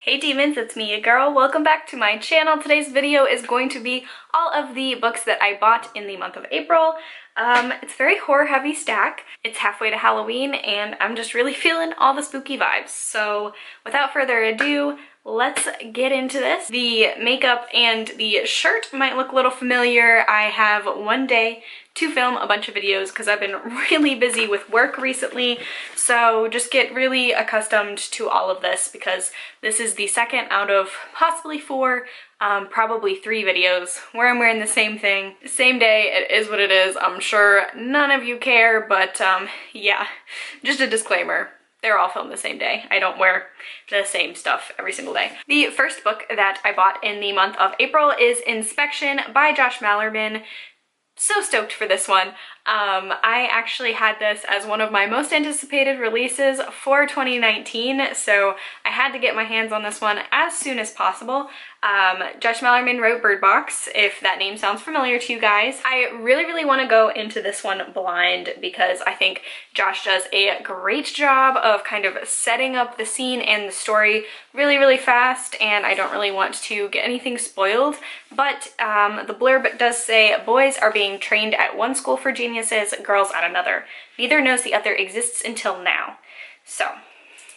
Hey demons, it's me, your girl. Welcome back to my channel. Today's video is going to be all of the books that I bought in the month of April. It's a very horror heavy stack. It's halfway to Halloween and I'm just really feeling all the spooky vibes. So without further ado, let's get into this. The makeup and the shirt might look a little familiar. I have one day to film a bunch of videos because I've been really busy with work recently, so just get really accustomed to all of this because this is the second out of possibly four, probably three videos where I'm wearing the same thing. Same day, it is what it is. I'm sure none of you care, but yeah, just a disclaimer. They're all filmed the same day. I don't wear the same stuff every single day. The first book that I bought in the month of April is Inspection by Josh Malerman. So stoked for this one. I actually had this as one of my most anticipated releases for 2019, so I had to get my hands on this one as soon as possible. Josh Malerman wrote Bird Box, if that name sounds familiar to you guys. I really want to go into this one blind because I think Josh does a great job of kind of setting up the scene and the story really fast, and I don't really want to get anything spoiled, but the blurb does say, boys are being trained at one school for geniuses, girls at another. Neither knows the other exists until now. So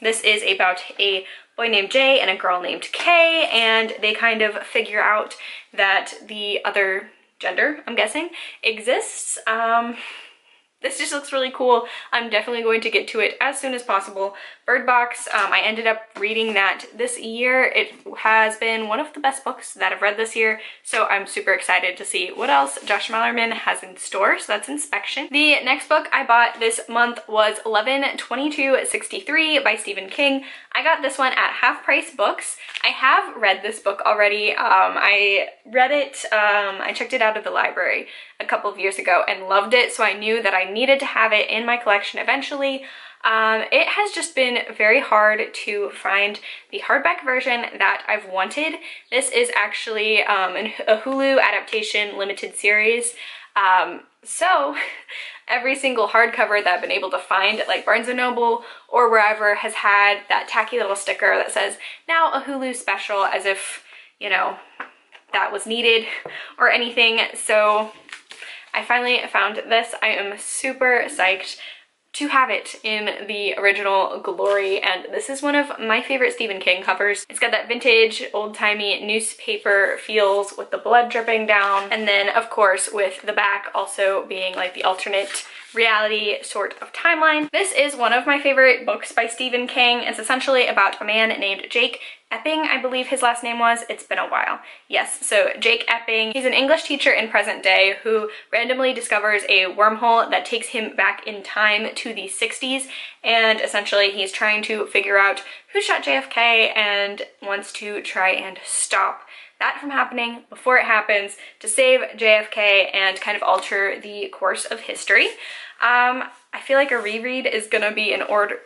this is about a boy named Jay and a girl named Kay, and they kind of figure out that the other gender, I'm guessing, exists. This just looks really cool. I'm definitely going to get to it as soon as possible. Bird Box, I ended up reading that this year. It has been one of the best books that I've read this year, so I'm super excited to see what else Josh Malerman has in store. So that's Inspection. The next book I bought this month was 11/22/63 by Stephen King. I got this one at Half Price Books. I have read this book already. I read it, I checked it out of the library a couple of years ago and loved it, so I knew that I needed to have it in my collection eventually. It has just been very hard to find the hardback version that I've wanted. This is actually a Hulu adaptation limited series. So every single hardcover that I've been able to find at like Barnes & Noble or wherever has had that tacky little sticker that says, now a Hulu special, as if, you know, that was needed or anything. So I finally found this. I am super psyched to have it in the original glory, and this is one of my favorite Stephen King covers. It's got that vintage, old-timey newspaper feels with the blood dripping down, and then of course with the back also being like the alternate reality sort of timeline. This is one of my favorite books by Stephen King. It's essentially about a man named Jake Epping, I believe his last name was. It's been a while. Yes, so Jake Epping, he's an English teacher in present day who randomly discovers a wormhole that takes him back in time to the 60s, and essentially he's trying to figure out who shot JFK and wants to try and stop that from happening before it happens to save JFK and kind of alter the course of history. I feel like a reread is gonna be in order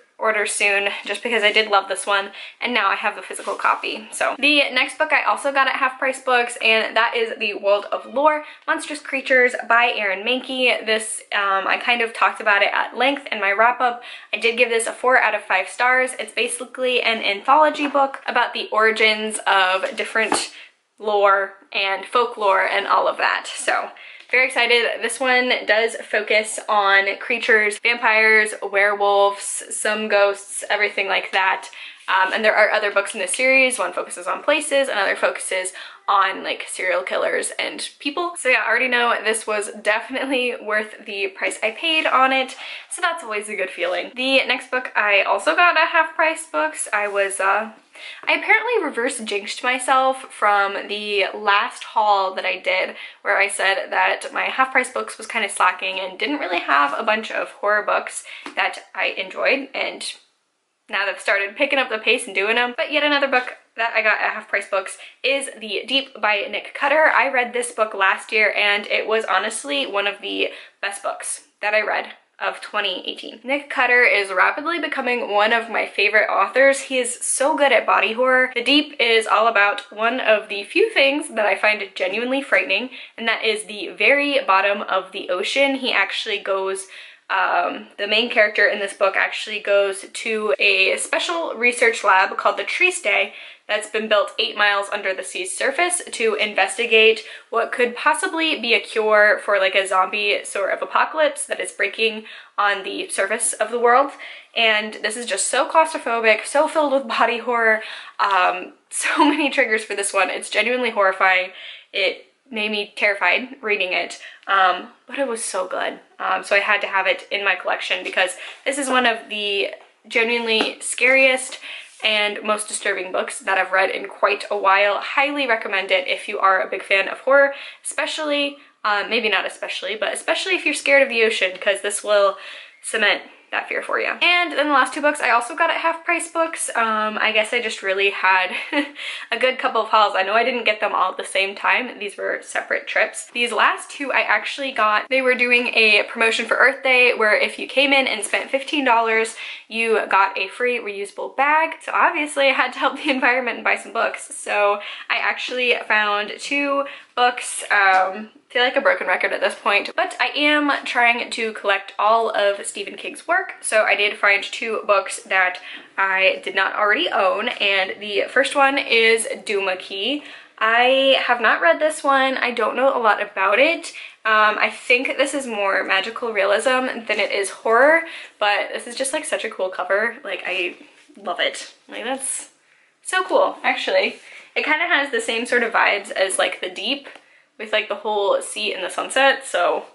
soon, just because I did love this one and now I have the physical copy. So the next book I also got at Half Price Books, and that is The World of Lore, Monstrous Creatures by Aaron Mahnke. This, I kind of talked about it at length in my wrap-up. I did give this a 4 out of 5 stars. It's basically an anthology book about the origins of different lore and folklore and all of that. So very excited. This one does focus on creatures, vampires, werewolves, some ghosts, everything like that. And there are other books in this series. One focuses on places, another focuses on like serial killers and people. So yeah, I already know this was definitely worth the price I paid on it. So that's always a good feeling. The next book I also got at Half Price Books. I apparently reverse jinxed myself from the last haul that I did, where I said that my Half Price Books was kind of slacking and didn't really have a bunch of horror books that I enjoyed, and now that I've started picking up the pace and doing them. But yet another book that I got at Half Price Books is The Deep by Nick Cutter. I read this book last year and it was honestly one of the best books that I read of 2018. Nick Cutter is rapidly becoming one of my favorite authors. He is so good at body horror. The Deep is all about one of the few things that I find genuinely frightening, and that is the very bottom of the ocean. He actually goes the main character in this book actually goes to a special research lab called the Triste that's been built 8 miles under the sea's surface to investigate what could possibly be a cure for like a zombie sort of apocalypse that is breaking on the surface of the world. And this is just so claustrophobic, so filled with body horror, so many triggers for this one. It's genuinely horrifying. It made me terrified reading it, but it was so good. So I had to have it in my collection because this is one of the genuinely scariest and most disturbing books that I've read in quite a while. Highly recommend it if you are a big fan of horror, especially, maybe not especially, but especially if you're scared of the ocean, because this will cement that fear for you. And then the last 2 books I also got at Half Price Books. I guess I just really had a good couple of hauls. I know I didn't get them all at the same time. These were separate trips. These last 2 I actually got, they were doing a promotion for Earth Day where if you came in and spent $15, you got a free reusable bag. So obviously I had to help the environment and buy some books. So I actually found 2 books. Feel like a broken record at this point, but I am trying to collect all of Stephen King's work. So I did find 2 books that I did not already own, and the first one is Duma Key. I have not read this one. I don't know a lot about it. I think this is more magical realism than it is horror, but this is just like such a cool cover. Like, I love it. Like, that's so cool, actually. It kind of has the same sort of vibes as like The Deep, with like the whole sea and the sunset. So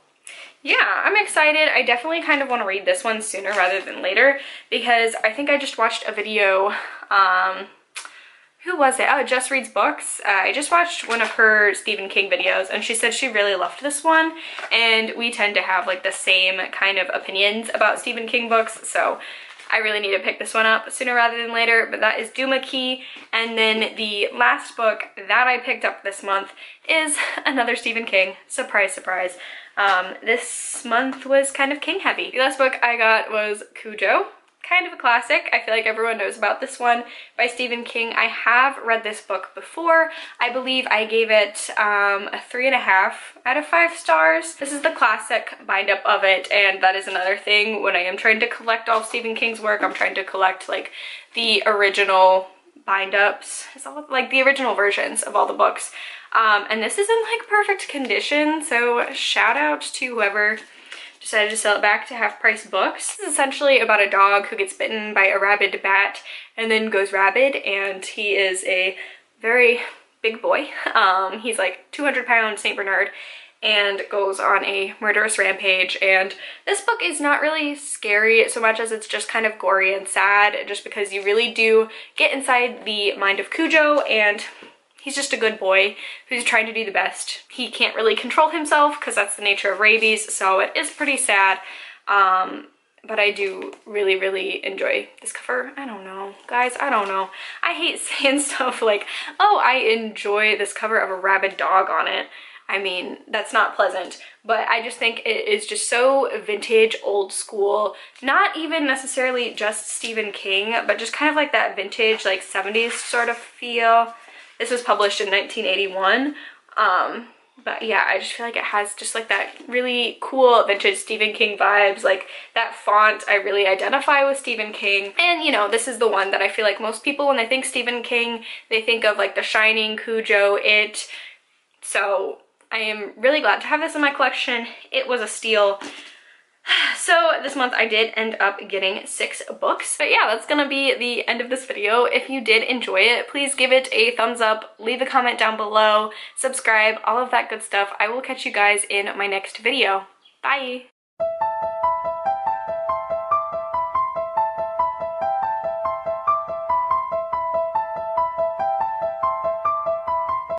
yeah, I'm excited. I definitely kind of want to read this one sooner rather than later, because I think I just watched a video, who was it? Oh, Jess Reads Books. I just watched one of her Stephen King videos, and she said she really loved this one, and we tend to have like the same kind of opinions about Stephen King books, so I really need to pick this one up sooner rather than later. But that is Duma Key. And then the last book that I picked up this month is another Stephen King. Surprise, surprise. This month was kind of King heavy. The last book I got was Cujo. Kind of a classic. I feel like everyone knows about this one by Stephen King. I have read this book before. I believe I gave it a 3.5 out of 5 stars. This is the classic bind up of it, and that is another thing when I am trying to collect all of Stephen King's work. I'm trying to collect like the original bind ups, like the original versions of all the books. And this is in like perfect condition, so shout out to whoever decided to sell it back to Half Price Books. This is essentially about a dog who gets bitten by a rabid bat and then goes rabid, and he is a very big boy. He's like 200 pounds, St. Bernard, and goes on a murderous rampage. And this book is not really scary so much as it's just kind of gory and sad, just because you really do get inside the mind of Cujo, and he's just a good boy who's trying to do the best. He can't really control himself because that's the nature of rabies, so it is pretty sad. But I do really, really enjoy this cover. I don't know, guys, I don't know. I hate saying stuff like, oh, I enjoy this cover of a rabid dog on it. I mean, that's not pleasant, but I just think it is just so vintage, old school, not even necessarily just Stephen King, but just kind of like that vintage, like 70s sort of feel. This was published in 1981, but yeah, I just feel like it has just like that really cool vintage Stephen King vibes, like that font. I really identify with Stephen King, and you know, this is the one that I feel like most people, when they think Stephen King, they think of like The Shining, Cujo, It. So I am really glad to have this in my collection. It was a steal. So this month I did end up getting 6 books. But yeah, that's gonna be the end of this video. If you did enjoy it, please give it a thumbs up, leave a comment down below, subscribe, all of that good stuff. I will catch you guys in my next video. Bye!